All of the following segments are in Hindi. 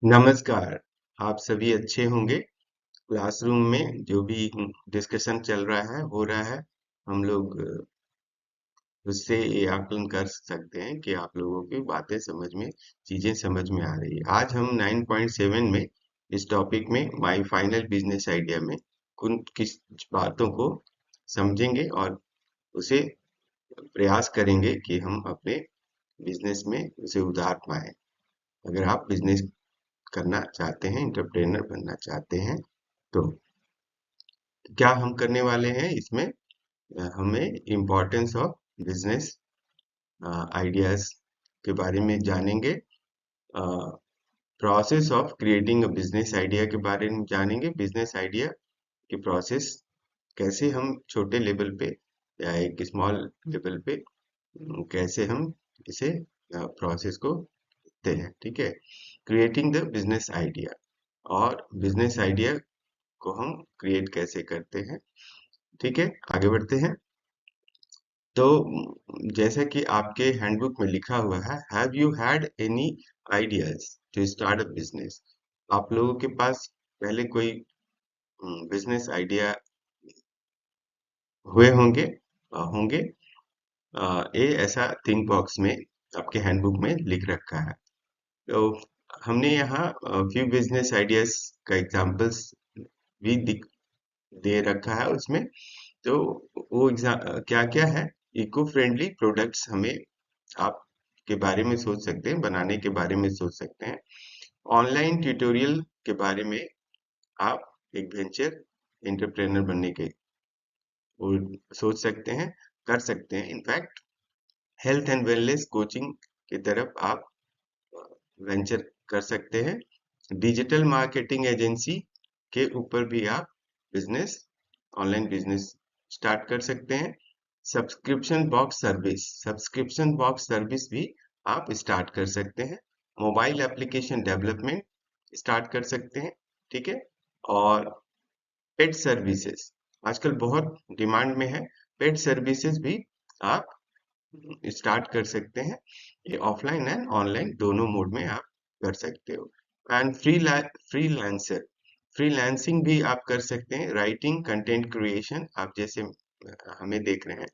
नमस्कार। आप सभी अच्छे होंगे। क्लासरूम में जो भी डिस्कशन चल रहा है हो रहा है, हम लोग उससे ये आकलन कर सकते हैं कि आप लोगों की बातें समझ में, चीजें समझ में आ रही है। आज हम 9.7 में इस टॉपिक में माय फाइनल बिजनेस आइडिया में किस बातों को समझेंगे और उसे प्रयास करेंगे कि हम अपने बिजनेस में उसे उतार पाए। अगर आप बिजनेस करना चाहते हैं, एंटरप्रेनर बनना चाहते हैं, तो क्या हम करने वाले हैं इसमें? हमें इम्पोर्टेंस ऑफ बिजनेस आइडियाज के बारे में जानेंगे। Process of creating a business idea के बारे में जानेंगे। बिजनेस आइडिया की प्रोसेस कैसे हम छोटे लेवल पे या एक स्मॉल लेवल पे कैसे हम इसे प्रोसेस को देखते हैं। ठीक है, क्रिएटिंग द बिजनेस आइडिया और बिजनेस आइडिया को हम क्रिएट कैसे करते हैं। ठीक है, आगे बढ़ते हैं। तो जैसा कि आपके हैंडबुक में लिखा हुआ है, have you had any ideas to start a business? आप लोगों के पास पहले कोई बिजनेस आइडिया हुए होंगे होंगे। ये ऐसा थिंक बॉक्स में आपके हैंडबुक में लिख रखा है। तो हमने यहाँ फ्यू बिजनेस आइडियाज का एग्जांपल्स भी दे रखा है उसमें। तो वो क्या क्या है? इको फ्रेंडली प्रोडक्ट्स हमें आप के बारे में सोच सकते हैं, बनाने के बारे में सोच सकते हैं। ऑनलाइन ट्यूटोरियल के बारे में आप एक वेंचर एंटरप्रेनर बनने के वो सोच सकते हैं, कर सकते हैं। In fact health and wellness coaching की तरफ आप वेंचर कर सकते हैं। डिजिटल मार्केटिंग एजेंसी के ऊपर भी आप बिजनेस, ऑनलाइन बिजनेस स्टार्ट कर सकते हैं। सब्सक्रिप्शन बॉक्स सर्विस भी आप स्टार्ट कर सकते हैं। मोबाइल एप्लीकेशन डेवलपमेंट स्टार्ट कर सकते हैं। ठीक है, और पेट सर्विसेज आजकल बहुत डिमांड में है। पेट सर्विसेज भी आप स्टार्ट कर सकते हैं। ये ऑफलाइन एंड ऑनलाइन दोनों मोड में आप कर सकते हो। एंड फ्रीलांसर, फ्रीलांसिंग भी आप कर सकते हैं। राइटिंग, कंटेंट क्रिएशन, आप जैसे हमें देख रहे हैं,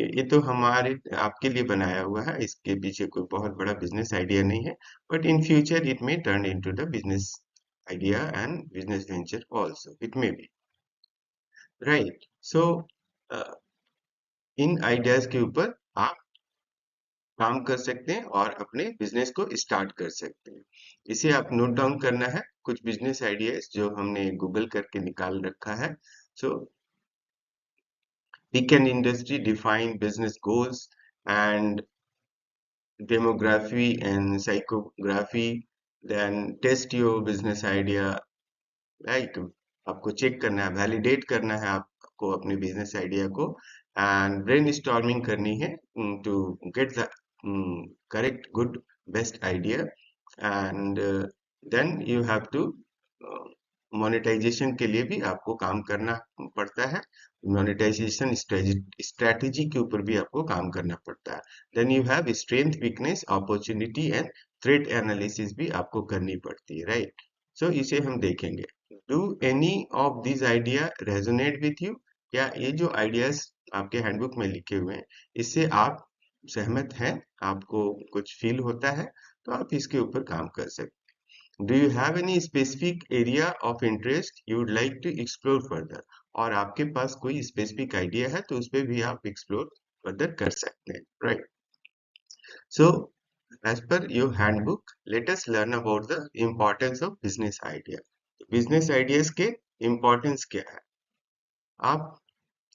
ये तो हमारे आपके लिए बनाया हुआ है। इसके पीछे कोई बहुत बड़ा बिजनेस आइडिया नहीं है, but in future it may turn into the business idea and business venture also, it may be right. So in ideas के ऊपर आप काम कर सकते हैं और अपने बिजनेस को स्टार्ट कर सकते हैं। इसे आप नोट डाउन करना है, कुछ बिजनेस आइडियाज जो हमने गूगल करके निकाल रखा है। सो pick an industry, define business goals and demography and psychography, then test your business idea, right? आपको चेक करना है, वैलिडेट करना है आपको अपने बिजनेस आइडिया को, एंड ब्रेनस्टॉर्मिंग करनी है to get the correct good best idea. And then you have to monetization के लिए भी आपको काम करना पड़ता है। मोनेटाइजेशन स्ट्रेटेजी के ऊपर भी आपको काम करना पड़ता है। Then you have strength, weakness, opportunity and threat analysis भी आपको करनी पड़ती है, राइट? सो इसे हम देखेंगे। Do any of this idea resonate with you? क्या ये जो आइडियाज आपके हैंडबुक में लिखे हुए हैं, इससे आप सहमत हैं? आपको कुछ फील होता है तो आप इसके ऊपर काम कर सकते हैं। Do you have any specific area of interest you would like to explore further? और आपके पास कोई स्पेसिफिक आइडिया है तो उस पर भी आप एक्सप्लोर फर्दर कर सकते हैं, right? So as per your handbook, let us learn about the importance of business idea. Business ideas के इम्पोर्टेंस क्या है? आप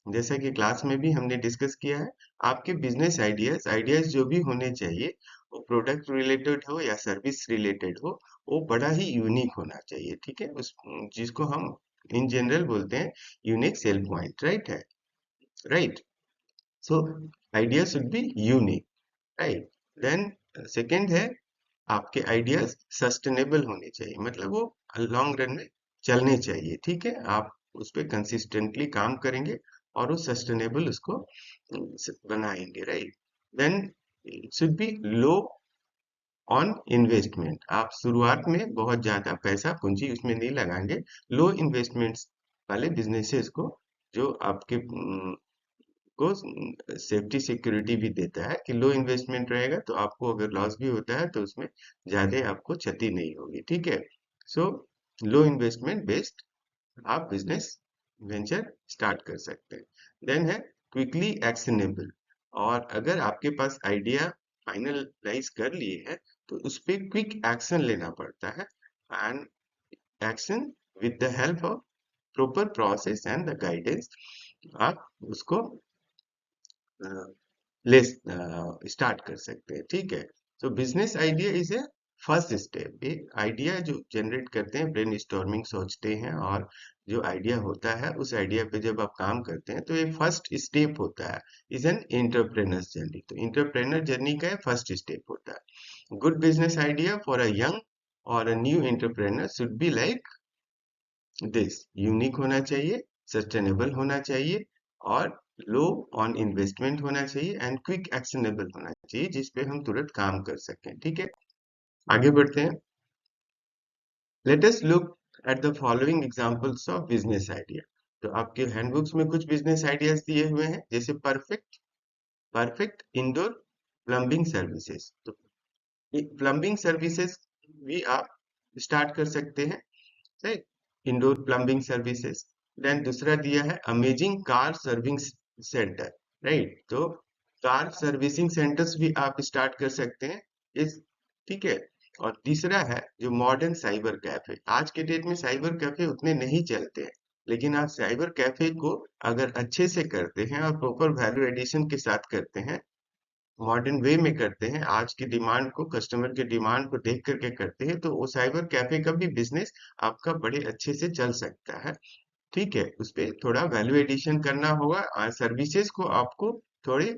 जैसा कि क्लास में भी हमने डिस्कस किया है, आपके बिजनेस आइडियाज आइडियाज जो भी होने चाहिए, वो प्रोडक्ट रिलेटेड हो या सर्विस रिलेटेड हो, वो बड़ा ही यूनिक होना चाहिए। ठीक है, उस जिसको हम इन जनरल बोलते हैं यूनिक सेल पॉइंट, राइट है, right? So idea should be unique, right? Then second है, आपके आइडियाज सस्टेनेबल होने चाहिए, मतलब वो लॉन्ग रन में चलने चाहिए। ठीक है, आप उस पर कंसिस्टेंटली काम करेंगे और वो सस्टेनेबल उसको बनाएंगे, right? Then should be low on investment. आप शुरुआत में बहुत ज्यादा पैसा पूंजी उसमें नहीं लगाएंगे। लो इन्वेस्टमेंट्स वाले बिजनेसेस को, जो आपके को सेफ्टी सिक्योरिटी भी देता है कि लो इन्वेस्टमेंट रहेगा तो आपको अगर लॉस भी होता है तो उसमें ज्यादा आपको क्षति नहीं होगी, ठीक है। सो लो इन्वेस्टमेंट बेस्ड आप बिजनेस वेंचर स्टार्ट कर सकते हैं। देन है क्विकली एक्शनेबल। और अगर आपके पास आइडिया फाइनलाइज कर लिए है तो उस पर क्विक एक्शन लेना पड़ता है। And action with the help of proper process and the guidance आप उसको ले स्टार्ट कर सकते हैं, ठीक है। तो business idea is a first step. एक आइडिया जो जनरेट करते हैं, ब्रेन स्टॉर्मिंग सोचते हैं, और जो आइडिया होता है उस आइडिया पे जब आप काम करते हैं तो ये फर्स्ट स्टेप होता है। Is an entrepreneur's journey. तो एंटरप्रेन्योर जर्नी का फर्स्ट स्टेप होता है। Good business idea for a young और a new entrepreneur should be like this. Unique होना चाहिए, सस्टेनेबल होना चाहिए, और लो ऑन इन्वेस्टमेंट होना चाहिए, एंड क्विक एक्शनेबल होना चाहिए जिसपे हम तुरंत काम कर सकें, ठीक है। आगे बढ़ते हैं। Let us look at the following examples of business idea. तो आपके हैंडबुक्स में कुछ बिजनेस आइडियाज दिए हुए हैं, जैसे perfect perfect indoor plumbing services. तो प्लम्बिंग सर्विसेज भी आप स्टार्ट कर सकते हैं, right. Indoor plumbing services. Then दूसरा दिया है amazing car serving centre, right. तो कार सर्विसिंग सेंटर्स भी आप स्टार्ट कर सकते हैं इस, ठीक है। और तीसरा है जो मॉडर्न साइबर कैफे। आज के डेट में साइबर कैफे उतने नहीं चलते हैं, लेकिन आप साइबर कैफे को अगर अच्छे से करते हैं और प्रॉपर वैल्यू एडिशन के साथ करते हैं, मॉडर्न वे में करते हैं, आज की डिमांड को, कस्टमर के डिमांड को देख करके करते हैं, तो वो साइबर कैफे का भी बिजनेस आपका बड़े अच्छे से चल सकता है, ठीक है। उस पे थोड़ा वैल्यू एडिशन करना होगा, और सर्विसेज को आपको थोड़े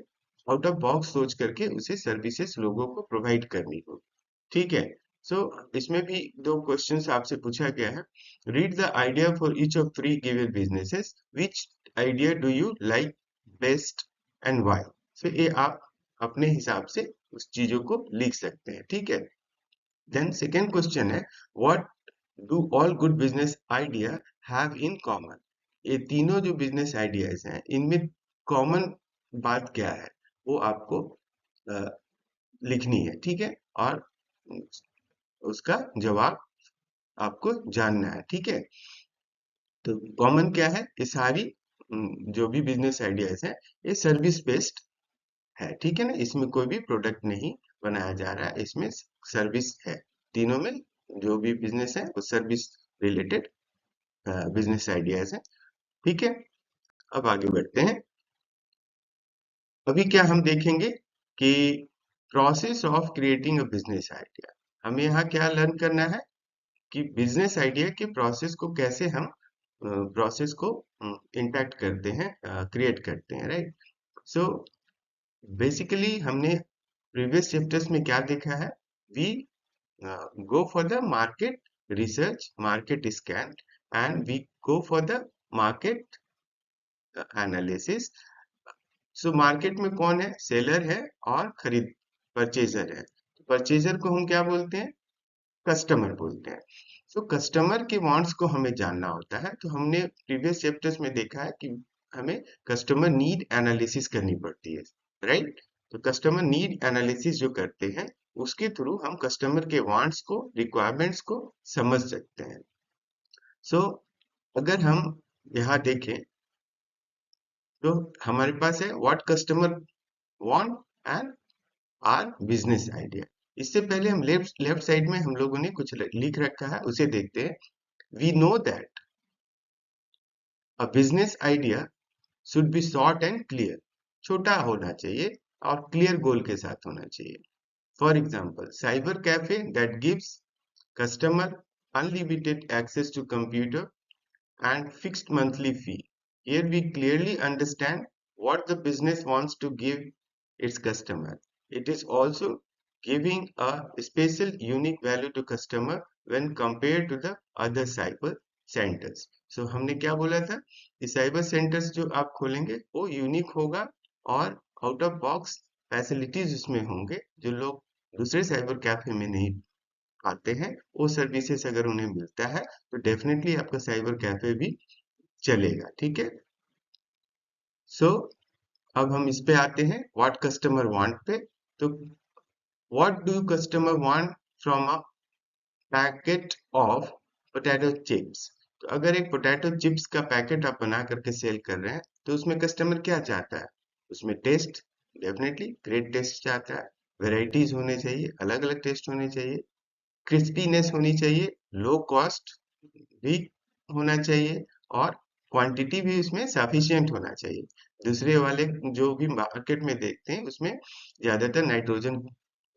आउट ऑफ बॉक्स सोच करके उसे सर्विसेज लोगों को प्रोवाइड करनी होगी, ठीक है। सो इसमें भी दो क्वेश्चंस आपसे पूछा गया है। Read the idea for each of three given businesses, which idea do you like best and why. So ये आप अपने हिसाब से उस चीजों को लिख सकते हैं, ठीक है। देन सेकेंड क्वेश्चन है, what do all good business idea have in common. ये तीनों जो बिजनेस आइडियाज हैं इनमें कॉमन बात क्या है, वो आपको अ, लिखनी है, ठीक है। और उसका जवाब आपको जानना है, ठीक है। तो कॉमन क्या है, ये सारी जो भी बिजनेस आइडियाज है ये सर्विस बेस्ड है, ठीक है ना। इसमें कोई भी प्रोडक्ट नहीं बनाया जा रहा है, इसमें सर्विस है। तीनों में जो भी बिजनेस है वो सर्विस रिलेटेड बिजनेस आइडियाज है, ठीक है। अब आगे बढ़ते हैं। अभी क्या हम देखेंगे कि process of creating a business idea. हमें यहाँ क्या लर्न करना है कि बिजनेस आइडिया के प्रोसेस को कैसे हम प्रोसेस को इंटैक्ट करते हैं, क्रिएट करते हैं, राइट। सो बेसिकली हमने प्रीवियस चैप्टर्स में क्या देखा है, we go for the market research, market scan, and we go for the market analysis. So market में कौन है, सेलर है और खरीद परचेजर है। परचेजर को हम क्या बोलते हैं, कस्टमर बोलते हैं। सो कस्टमर के वांट्स को हमें जानना होता है। तो हमने प्रीवियस चैप्टर्स में देखा है कि हमें कस्टमर नीड एनालिसिस करनी पड़ती है, राइट। तो कस्टमर नीड एनालिसिस जो करते हैं उसके थ्रू हम कस्टमर के वांट्स को, रिक्वायरमेंट्स को समझ सकते हैं। सो अगर हम यहाँ देखें तो हमारे पास है what customer want and our business idea. इससे पहले हम लेफ्ट लेफ्ट साइड में हम लोगों ने कुछ लिख रखा है, उसे देखते हैं। We know that a business idea should be short and clear. छोटा होना चाहिए और क्लियर गोल के साथ होना चाहिए। For example, cyber cafe that gives customer unlimited access to computer and fixed monthly fee. Here we clearly understand what the business wants to give its customer. It is also giving a special unique value to customer when compared to the other cyber centers. So हमने क्या बोला था कि साइबर सेंटर्स जो आप खोलेंगे वो यूनिक होगा और आउट ऑफ बॉक्स फैसिलिटीज उसमें होंगे जो लोग दूसरे साइबर कैफे में नहीं पाते हैं, वो सर्विसेज अगर उन्हें मिलता है तो डेफिनेटली आपका साइबर कैफे भी चलेगा। ठीक है। सो अब हम इस पे आते हैं व्हाट कस्टमर वांट पे। तो what do customer want from a packet of potato chips. तो अगर एक पोटैटो चिप्स का पैकेट आप बना करके सेल कर रहे हैं तो उसमें कस्टमर क्या चाहता है? उसमें टेस्ट, डेफिनेटली ग्रेट टेस्ट चाहता है, वेराइटीज होने चाहिए, अलग अलग टेस्ट होने चाहिए, क्रिस्पीनेस होनी चाहिए, लो कॉस्ट भी होना चाहिए, और क्वांटिटी भी उसमें सफिशिएंट होना चाहिए। दूसरे वाले जो भी मार्केट में देखते हैं उसमें ज्यादातर नाइट्रोजन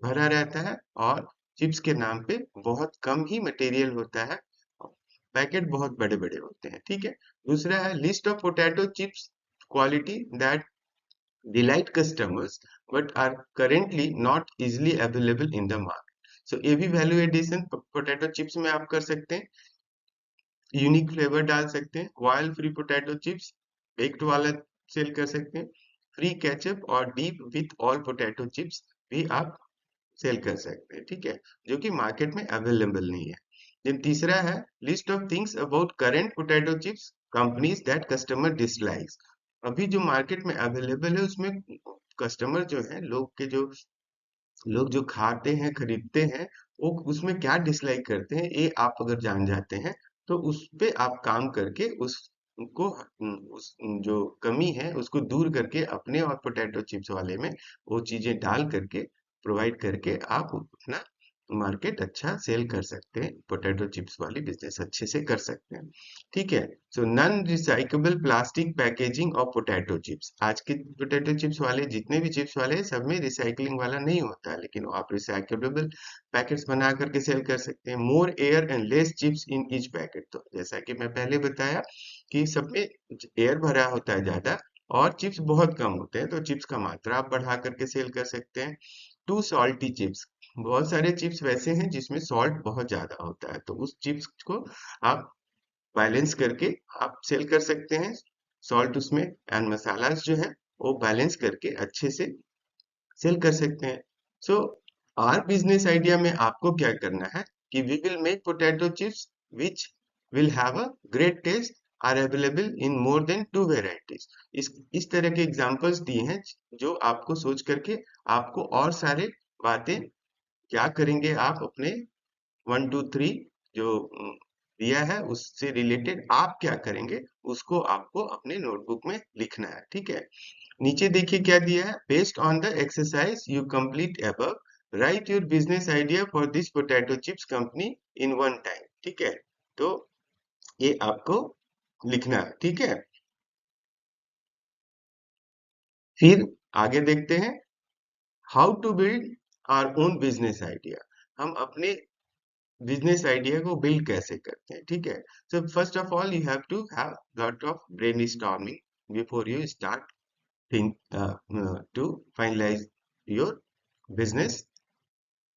भरा रहता है और चिप्स के नाम पे बहुत कम ही मटेरियल होता है, पैकेट बहुत बड़े बड़े होते हैं। ठीक है। दूसरा है list of potato chips quality that delight customers but are currently not easily available in the market. So ये भी वैल्यू एडिशन पोटैटो चिप्स में आप कर सकते हैं, यूनिक फ्लेवर डाल सकते हैं, oil free potato chips baked वाला सेल कर सकते हैं, फ्री केचप और deep with all potato chips भी आप सेल कर सकते हैं। ठीक है, जो कि मार्केट में अवेलेबल नहीं है। देन तीसरा है list of things about current potato chips companies that customer dislikes. अभी जो मार्केट में अवेलेबल है उसमें कस्टमर जो है, लोग जो खाते हैं, खरीदते हैं, वो उसमें क्या डिसलाइक करते हैं, ये आप अगर जान जाते हैं तो उस पे आप काम करके उसको उस जो कमी है उसको दूर करके अपने और पोटैटो चिप्स वाले में वो चीजें डाल करके प्रोवाइड करके आप अपना मार्केट अच्छा सेल कर सकते हैं, पोटैटो चिप्स वाली बिजनेस अच्छे से कर सकते हैं। ठीक है। So non recyclable plastic packaging of potato chips. आज के पोटैटो चिप्स वाले जितने भी चिप्स वाले हैं सब में रिसाइकलिंग वाला नहीं होता है, लेकिन आप रिसाइकेबल पैकेट्स बना करके सेल कर सकते हैं। मोर air and Lay's chips in each packet. तो जैसा कि मैं पहले बताया कि सब में एयर भरा होता है ज्यादा और चिप्स बहुत कम होते हैं, तो चिप्स का मात्रा आप बढ़ा करके सेल कर सकते हैं। Too salty chips. बहुत सारे चिप्स वैसे हैं जिसमें सॉल्ट बहुत ज्यादा होता है, तो उस चिप्स को आप बैलेंस करके आप सेल कर सकते हैं। सॉल्ट उसमें एंड मसाला जो है वो बैलेंस करके अच्छे से सेल कर सकते हैं। सो आर बिजनेस आइडिया में आपको क्या करना है कि we will make potato chips which will have a great taste are available in more than two varieties. इस तरह के एग्जांपल्स दिए हैं जो आपको सोच करके आपको और सारे बातें क्या करेंगे आप अपने 1 2 3 जो दिया है उससे रिलेटेड आप क्या करेंगे उसको आपको अपने नोटबुक में लिखना है। ठीक है। नीचे देखिए क्या दिया है, based on the exercise you complete above right your business idea for this potato chips company in one time. ठीक है, तो ये आपको लिखना है। ठीक है। फिर आगे देखते हैं how to build our own business idea. हम अपने बिजनेस आइडिया को बिल्ड कैसे करते हैं। ठीक है। So first of all you have to have lot of brainstorming before you start think to finalise your business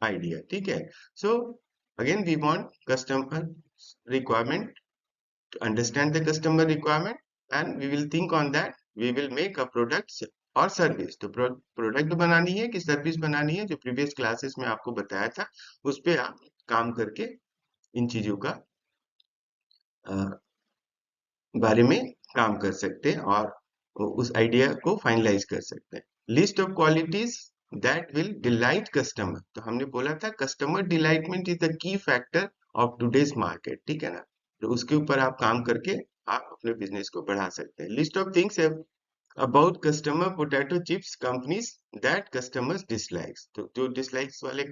idea. ठीक है। So again we want customer requirement, to understand the customer requirement and we will think on that, we will make a product और सर्विस। तो प्रोडक्ट बनानी है कि सर्विस बनानी है, जो प्रीवियस क्लासेस में आपको बताया था उस पे आप काम करके इन चीजों का बारे में काम कर सकते हैं और उस आइडिया को फाइनलाइज कर सकते हैं। List of qualities that will delight customer. तो हमने बोला था customer delightment is the key factor of today's market. ठीक है ना, तो उसके ऊपर आप काम करके आप अपने बिजनेस को बढ़ा सकते हैं। List of things about customer potato chips companies that customers dislikes. तो जो डिसलाइक्स वाले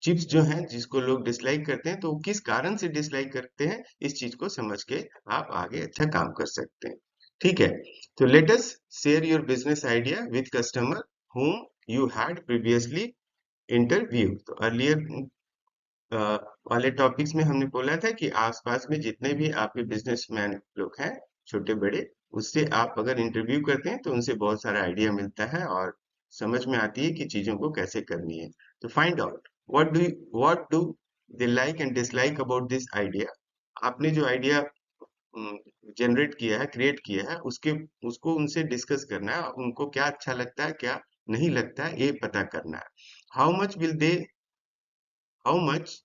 चिप्स जो हैं जिसको लोग डिसलाइक करते हैं, तो वो किस कारण से डिसलाइक करते हैं, इस चीज को समझ के आप आगे अच्छा काम कर सकते हैं। ठीक है। तो let us share your business idea with customer whom you had previously interviewed। तो अर्लियर वाले टॉपिक्स में हमने बोला था कि आसपास में जितने भी आपके बिजनेसमैन लोग हैं, छोटे बड़े, उससे आप अगर इंटरव्यू करते हैं तो उनसे बहुत सारा आइडिया मिलता है और समझ में आती है कि चीजों को कैसे करनी है। तो find out what do they like and dislike about this idea. आपने जो आइडिया जनरेट किया है, क्रिएट किया है, उसके उसको उनसे डिस्कस करना है, उनको क्या अच्छा लगता है क्या नहीं लगता है ये पता करना है। How much will they how much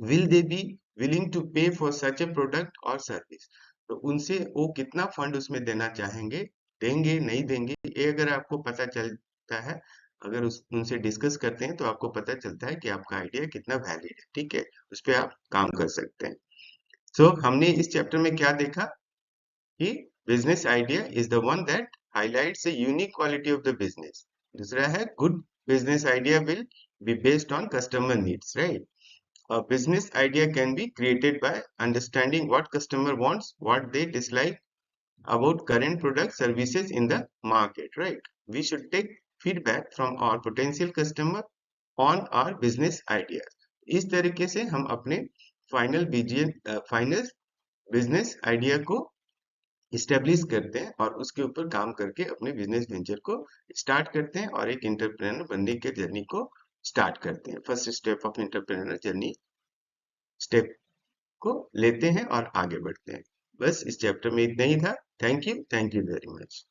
will they be willing to pay for such a product or service? तो उनसे वो कितना फंड उसमें देना चाहेंगे, देंगे नहीं देंगे, ये अगर आपको पता चलता है, अगर उनसे डिस्कस करते हैं तो आपको पता चलता है कि आपका आइडिया कितना वैलिड है। ठीक है, उस पर आप काम कर सकते हैं। सो हमने इस चैप्टर में क्या देखा कि business idea is the one that highlights the unique quality of the business. दूसरा है good business idea will be based on customer needs, right? A business idea can be created by understanding what customer wants, what they dislike about current products, services in the market, right? We should take feedback from our potential customer on our business ideas. इस तरीके से हम अपने फाइनल बिजनेस आइडिया को इस्टेब्लिश करते हैं और उसके ऊपर काम करके अपने बिजनेस वेंचर को स्टार्ट करते हैं और एक इंटरप्रेनर बनने के जर्नी को स्टार्ट करते हैं। First step of entrepreneur journey step को लेते हैं और आगे बढ़ते हैं। बस इस चैप्टर में इतना ही था। Thank you very much.